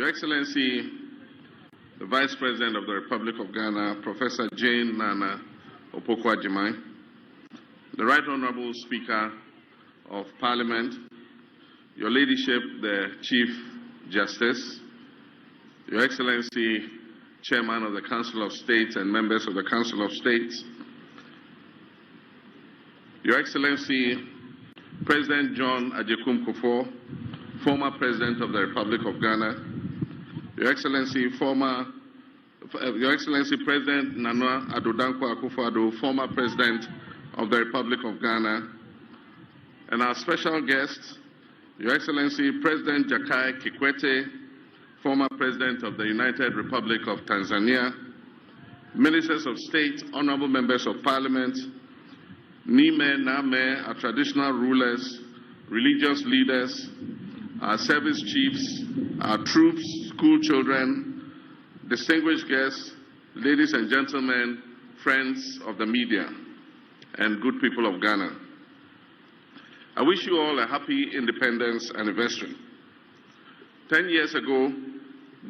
Excellency, the Vice President of the Republic of Ghana, Professor Jane Nana Opoku-Agyeman, the Right Honorable Speaker of Parliament, Your Ladyship, the Chief Justice, Your Excellency, Chairman of the Council of State and members of the Council of State, Your Excellency, President John Agyekum Kufuor, former President of the Republic of Ghana, Your Excellency, President Nana Addo Dankwa Akufo-Addo, former President of the Republic of Ghana, and our special guest, Your Excellency, President Jakaya Kikwete, former President of the United Republic of Tanzania, Ministers of State, Honorable Members of Parliament, Nime, Name, our traditional rulers, religious leaders, our service chiefs, our troops, school children, distinguished guests, ladies and gentlemen, friends of the media, and good people of Ghana. I wish you all a happy independence anniversary. 10 years ago,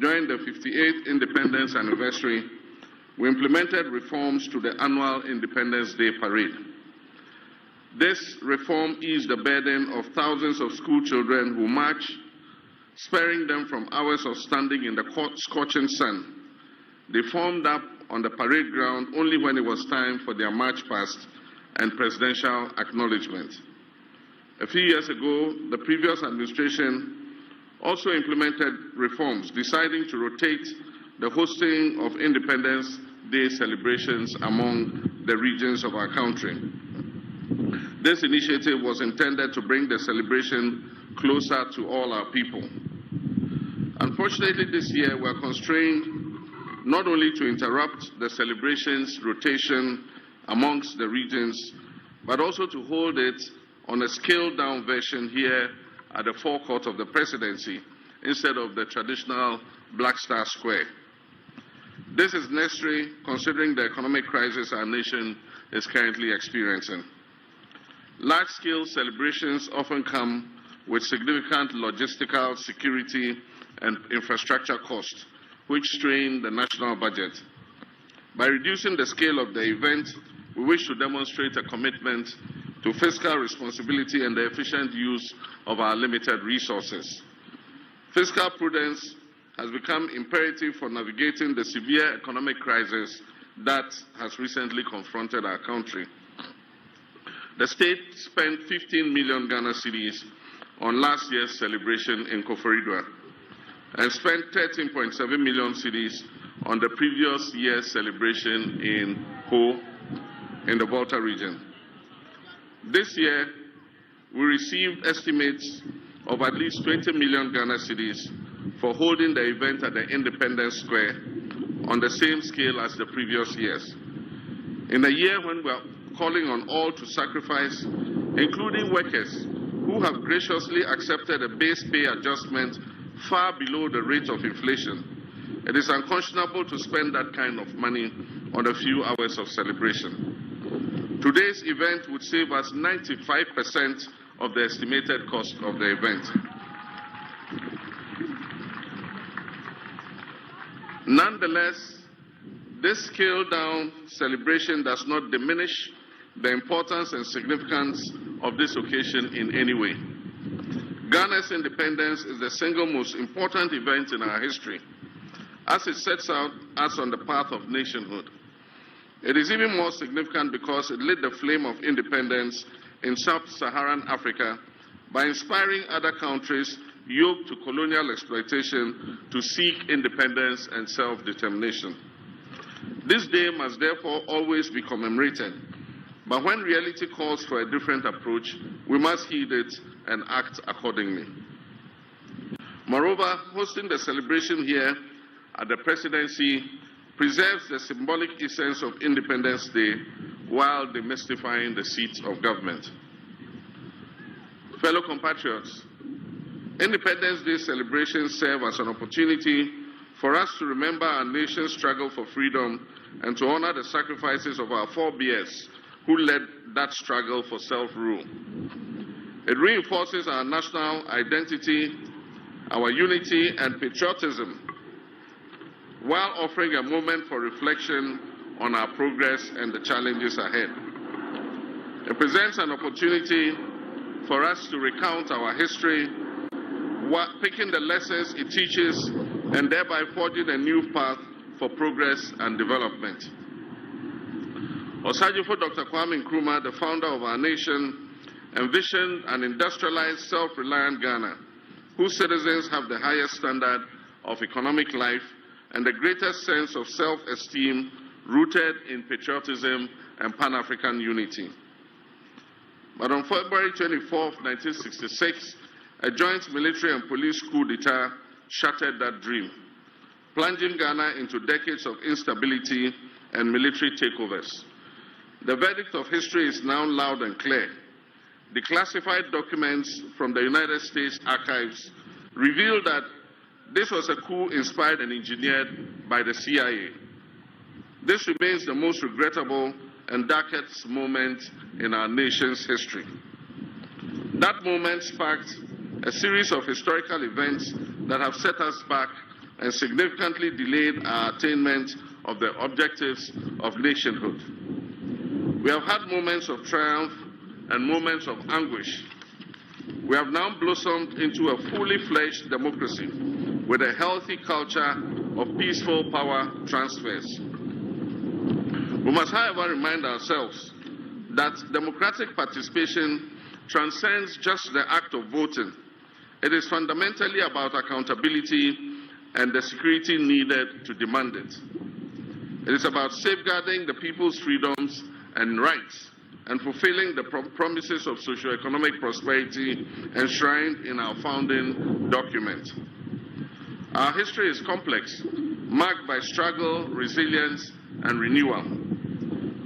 during the 58th independence anniversary, we implemented reforms to the annual Independence Day parade. This reform eased the burden of thousands of school children who march, sparing them from hours of standing in the scorching sun. They formed up on the parade ground only when it was time for their march past and presidential acknowledgement. A few years ago, the previous administration also implemented reforms, deciding to rotate the hosting of Independence Day celebrations among the regions of our country. This initiative was intended to bring the celebration closer to all our people. Unfortunately, this year we are constrained not only to interrupt the celebrations rotation amongst the regions, but also to hold it on a scaled-down version here at the forecourt of the presidency instead of the traditional Black Star Square. This is necessary considering the economic crisis our nation is currently experiencing. Large-scale celebrations often come with significant logistical, security, and infrastructure costs, which strain the national budget. By reducing the scale of the event, we wish to demonstrate a commitment to fiscal responsibility and the efficient use of our limited resources. Fiscal prudence has become imperative for navigating the severe economic crisis that has recently confronted our country. The state spent 15 million Ghana cedis on last year's celebration in Koforidua and spent 13.7 million cedis on the previous year's celebration in Ho in the Volta region. This year, we received estimates of at least 20 million Ghana cedis for holding the event at the Independence Square on the same scale as the previous years. In a year when we are calling on all to sacrifice, including workers who have graciously accepted a base pay adjustment far below the rate of inflation, it is unconscionable to spend that kind of money on a few hours of celebration. Today's event would save us 95% of the estimated cost of the event. Nonetheless, this scaled-down celebration does not diminish the importance and significance of this occasion in any way. Ghana's independence is the single most important event in our history, as it sets out us on the path of nationhood. It is even more significant because it lit the flame of independence in sub-Saharan Africa by inspiring other countries yoked to colonial exploitation to seek independence and self-determination. This day must therefore always be commemorated, but when reality calls for a different approach, we must heed it and act accordingly. Moreover, hosting the celebration here at the presidency preserves the symbolic essence of Independence Day while demystifying the seats of government. Fellow compatriots, Independence Day celebrations serve as an opportunity for us to remember our nation's struggle for freedom and to honor the sacrifices of our forebears who led that struggle for self-rule. It reinforces our national identity our unity and patriotism, while offering a moment for reflection on our progress and the challenges ahead. It presents an opportunity for us to recount our history, picking the lessons it teaches, and thereby forging a new path for progress and development. Osajifo Dr. Kwame Nkrumah, the founder of our nation, envisioned an industrialized, self-reliant Ghana, whose citizens have the highest standard of economic life and the greatest sense of self-esteem rooted in patriotism and Pan-African unity. But on February 24, 1966, a joint military and police coup d'etat shattered that dream, plunging Ghana into decades of instability and military takeovers. The verdict of history is now loud and clear. Declassified documents from the United States archives reveal that this was a coup inspired and engineered by the CIA. This remains the most regrettable and darkest moment in our nation's history. That moment sparked a series of historical events that have set us back and significantly delayed our attainment of the objectives of nationhood. We have had moments of triumph and moments of anguish. We have now blossomed into a fully fledged democracy with a healthy culture of peaceful power transfers. We must, however, remind ourselves that democratic participation transcends just the act of voting. It is fundamentally about accountability and the security needed to demand it. It is about safeguarding the people's freedoms and rights and fulfilling the promises of socio-economic prosperity enshrined in our founding document. Our history is complex, marked by struggle, resilience, and renewal.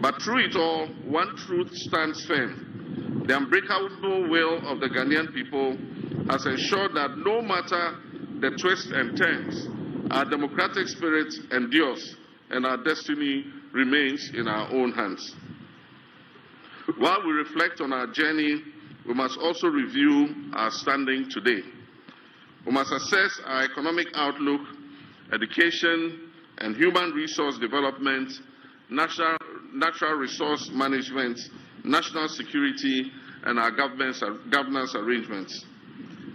But through it all, one truth stands firm. The unbreakable will of the Ghanaian people has ensured that no matter the twists and turns, our democratic spirit endures and our destiny remains in our own hands. While we reflect on our journey, we must also review our standing today. We must assess our economic outlook, education and human resource development, natural resource management, national security, and our governance arrangements.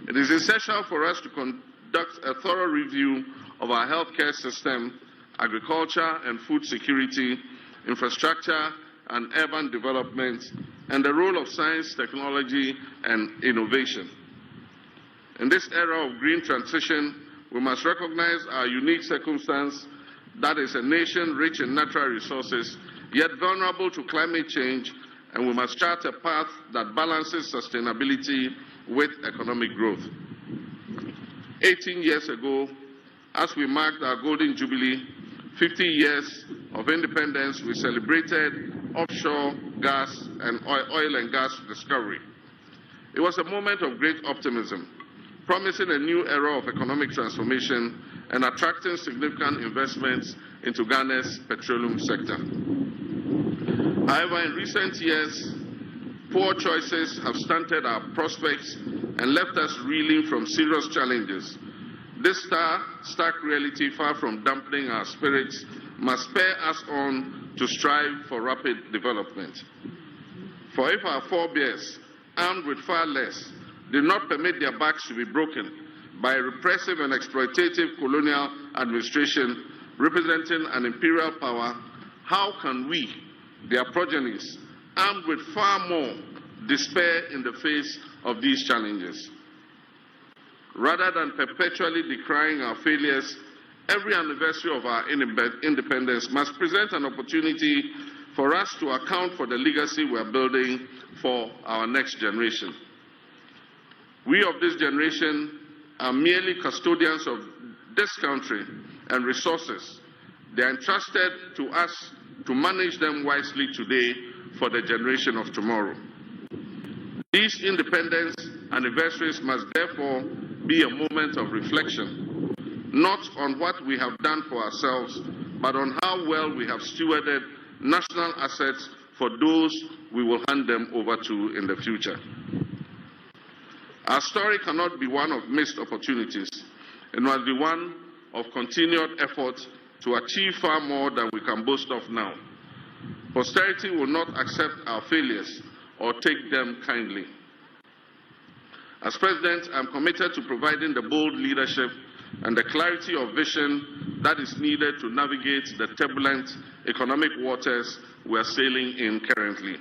It is essential for us to conduct a thorough review of our healthcare system, agriculture and food security, infrastructure and urban development, and the role of science, technology, and innovation. In this era of green transition, we must recognize our unique circumstance that is a nation rich in natural resources, yet vulnerable to climate change, and we must chart a path that balances sustainability with economic growth. 18 years ago, as we marked our Golden Jubilee, 50 years of independence, we celebrated offshore gas and oil and gas discovery. It was a moment of great optimism, promising a new era of economic transformation and attracting significant investments into Ghana's petroleum sector. However, in recent years, poor choices have stunted our prospects and left us reeling from serious challenges. This stark reality, far from dampening our spirits, must spur us on to strive for rapid development. For if our forebears, armed with far less, did not permit their backs to be broken by a repressive and exploitative colonial administration representing an imperial power, how can we, their progenies, armed with far more, despair in the face of these challenges? Rather than perpetually decrying our failures, every anniversary of our independence must present an opportunity for us to account for the legacy we are building for our next generation. We of this generation are merely custodians of this country and resources. They are entrusted to us to manage them wisely today for the generation of tomorrow. These independence anniversaries must therefore be a moment of reflection, not on what we have done for ourselves, but on how well we have stewarded national assets for those we will hand them over to in the future. Our story cannot be one of missed opportunities. It must be one of continued effort to achieve far more than we can boast of now. Posterity will not accept our failures or take them kindly. As President, I am committed to providing the bold leadership and the clarity of vision that is needed to navigate the turbulent economic waters we are sailing in currently,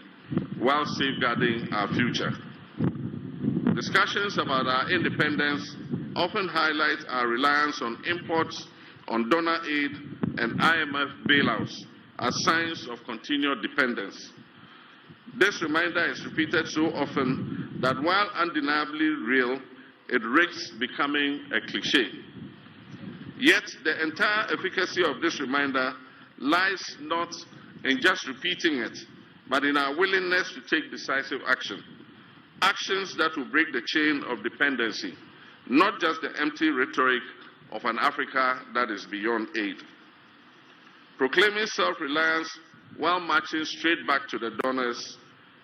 while safeguarding our future. Discussions about our independence often highlight our reliance on imports, on donor aid, and IMF bailouts as signs of continued dependence. This reminder is repeated so often that while undeniably real, it risks becoming a cliché. Yet the entire efficacy of this reminder lies not in just repeating it, but in our willingness to take decisive action. Actions that will break the chain of dependency, not just the empty rhetoric of an Africa that is beyond aid. Proclaiming self-reliance while marching straight back to the donors,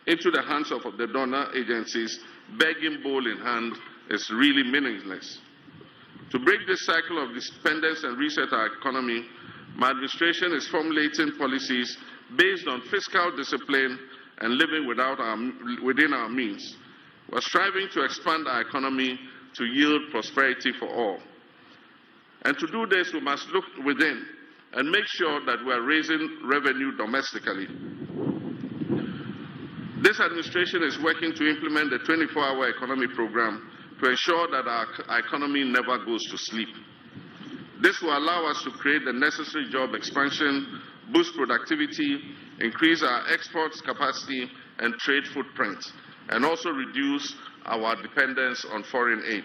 into the hands of the donor agencies, begging bowl in hand, is really meaningless. To break this cycle of dependence and reset our economy, my administration is formulating policies based on fiscal discipline and living within our means. We are striving to expand our economy to yield prosperity for all. And to do this, we must look within and make sure that we are raising revenue domestically. This administration is working to implement the 24-hour economy program to ensure that our economy never goes to sleep. This will allow us to create the necessary job expansion, boost productivity, increase our exports capacity and trade footprint, and also reduce our dependence on foreign aid.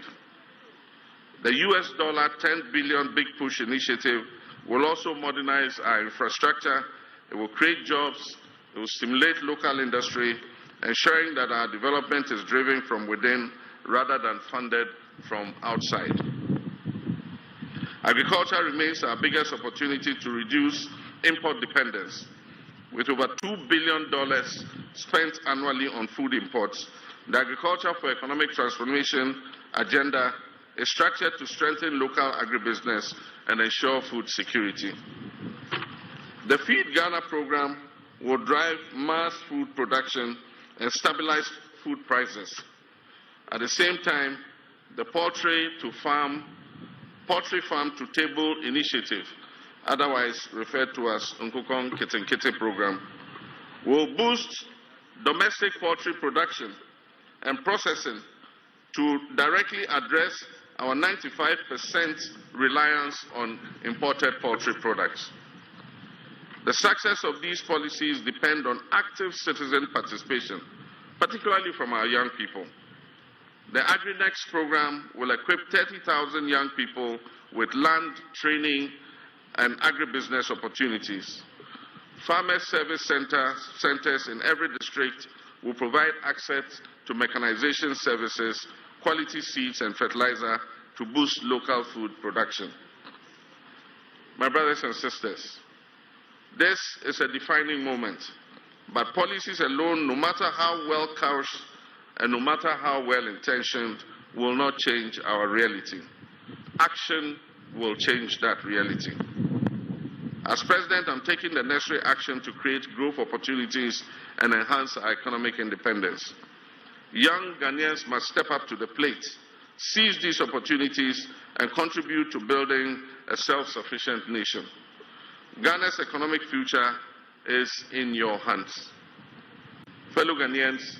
The US $10 billion Big Push initiative will also modernize our infrastructure. It will create jobs. It will stimulate local industry, ensuring that our development is driven from within rather than funded from outside. Agriculture remains our biggest opportunity to reduce import dependence. With over $2 billion spent annually on food imports, the Agriculture for Economic Transformation agenda is structured to strengthen local agribusiness and ensure food security. The Feed Ghana program will drive mass food production and stabilize food prices. At the same time, the Poultry Farm to Table initiative, otherwise referred to as Nkukong Kitenkite program, will boost domestic poultry production and processing to directly address our 95% reliance on imported poultry products. The success of these policies depend on active citizen participation, particularly from our young people. The AgriNext program will equip 30,000 young people with land, training, and agribusiness opportunities. Farmer service centers in every district will provide access to mechanization services, quality seeds, and fertilizer to boost local food production. My brothers and sisters, this is a defining moment, but policies alone, no matter how well couched and no matter how well intentioned, will not change our reality. Action will change that reality. As President, I'm taking the necessary action to create growth opportunities and enhance our economic independence. Young Ghanaians must step up to the plate, seize these opportunities, and contribute to building a self-sufficient nation. Ghana's economic future is in your hands. Fellow Ghanaians,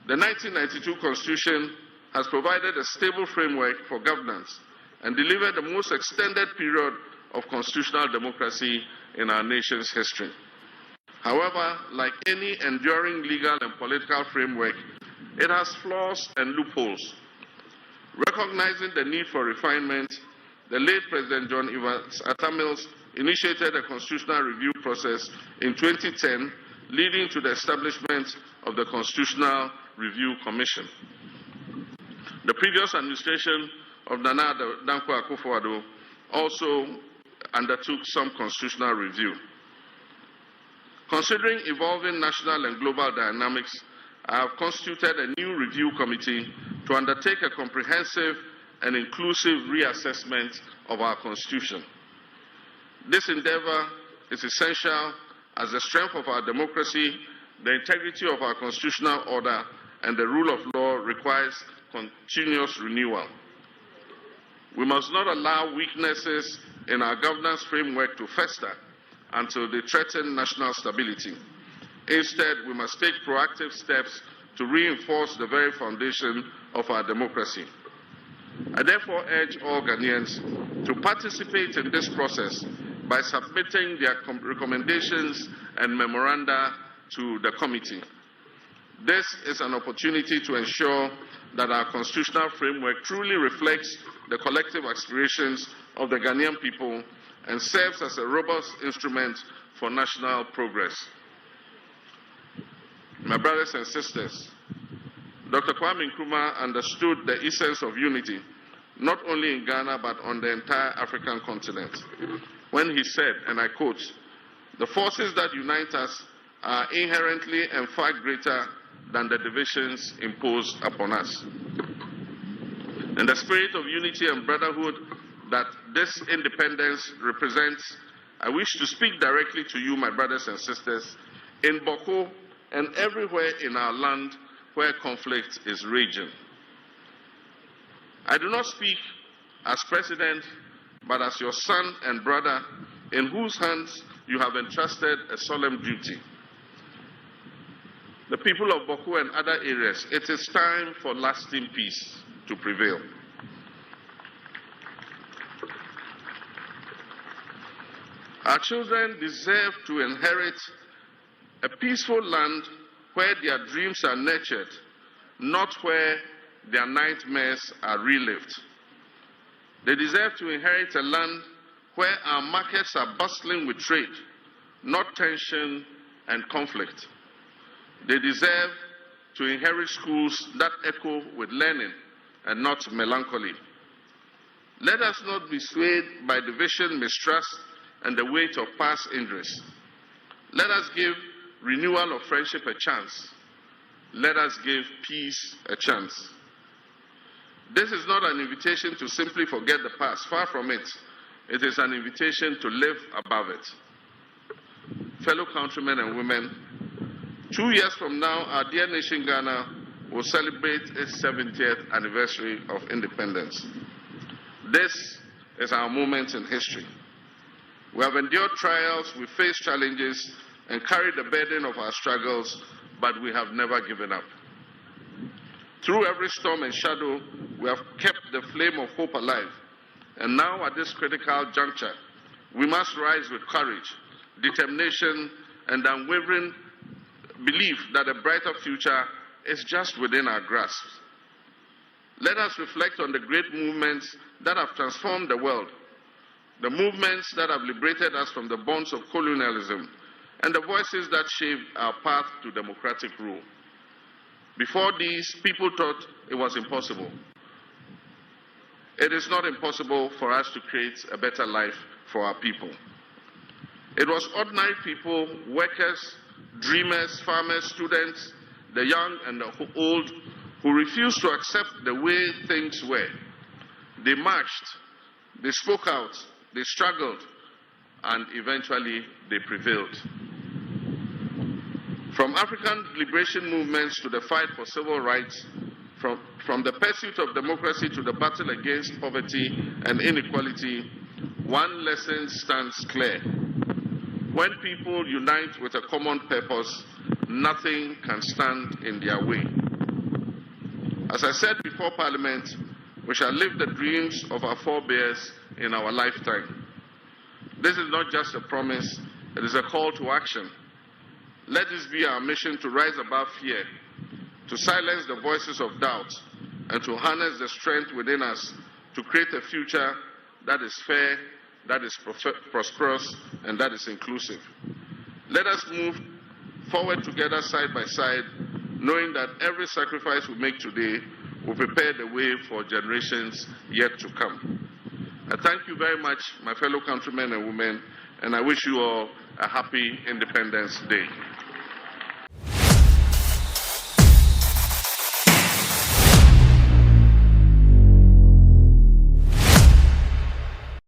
the 1992 Constitution has provided a stable framework for governance and delivered the most extended period of constitutional democracy in our nation's history. However, like any enduring legal and political framework, it has flaws and loopholes. Recognizing the need for refinement, the late President John Evans Atta Mills initiated a constitutional review process in 2010, leading to the establishment of the Constitutional Review Commission. The previous administration of Nana Dankwa Akufo-Addo also undertook some constitutional review. Considering evolving national and global dynamics, I have constituted a new review committee to undertake a comprehensive and inclusive reassessment of our Constitution. This endeavor is essential as the strength of our democracy, the integrity of our constitutional order, and the rule of law requires continuous renewal. We must not allow weaknesses in our governance framework to fester until they threaten national stability. Instead, we must take proactive steps to reinforce the very foundation of our democracy. I therefore urge all Ghanaians to participate in this process by submitting their recommendations and memoranda to the committee. This is an opportunity to ensure that our constitutional framework truly reflects the collective aspirations of the Ghanaian people and serves as a robust instrument for national progress. My brothers and sisters, Dr. Kwame Nkrumah understood the essence of unity, not only in Ghana but on the entire African continent, when he said, and I quote, "The forces that unite us are inherently and far greater than the divisions imposed upon us." In the spirit of unity and brotherhood that this independence represents, I wish to speak directly to you, my brothers and sisters, in Boko and everywhere in our land where conflict is raging. I do not speak as president, but as your son and brother, in whose hands you have entrusted a solemn duty. The people of Boko and other areas, it is time for lasting peace to prevail. Our children deserve to inherit a peaceful land where their dreams are nurtured, not where their nightmares are relived. They deserve to inherit a land where our markets are bustling with trade, not tension and conflict. They deserve to inherit schools that echo with learning and not melancholy. Let us not be swayed by division, mistrust, and the weight of past injuries. Let us give renewal of friendship a chance. Let us give peace a chance. This is not an invitation to simply forget the past. Far from it. It is an invitation to live above it. Fellow countrymen and women, 2 years from now, our dear nation Ghana will celebrate its 70th anniversary of independence. This is our moment in history. We have endured trials, we faced challenges, and carried the burden of our struggles, but we have never given up. Through every storm and shadow, we have kept the flame of hope alive. And now, at this critical juncture, we must rise with courage, determination, and unwavering belief that a brighter future is just within our grasp. Let us reflect on the great movements that have transformed the world, the movements that have liberated us from the bonds of colonialism, and the voices that shaped our path to democratic rule. Before these, people thought it was impossible. It is not impossible for us to create a better life for our people. It was ordinary people, workers, dreamers, farmers, students, the young and the old, who refused to accept the way things were. They marched, they spoke out, they struggled, and eventually they prevailed. From African liberation movements to the fight for civil rights, from the pursuit of democracy to the battle against poverty and inequality, one lesson stands clear. When people unite with a common purpose, nothing can stand in their way. As I said before Parliament, we shall live the dreams of our forebears in our lifetime. This is not just a promise, it is a call to action. Let this be our mission to rise above fear, to silence the voices of doubt, and to harness the strength within us to create a future that is fair, that is prosperous, and that is inclusive. Let us move forward together side by side, knowing that every sacrifice we make today will prepare the way for generations yet to come. I thank you very much, my fellow countrymen and women, and I wish you all a happy Independence Day.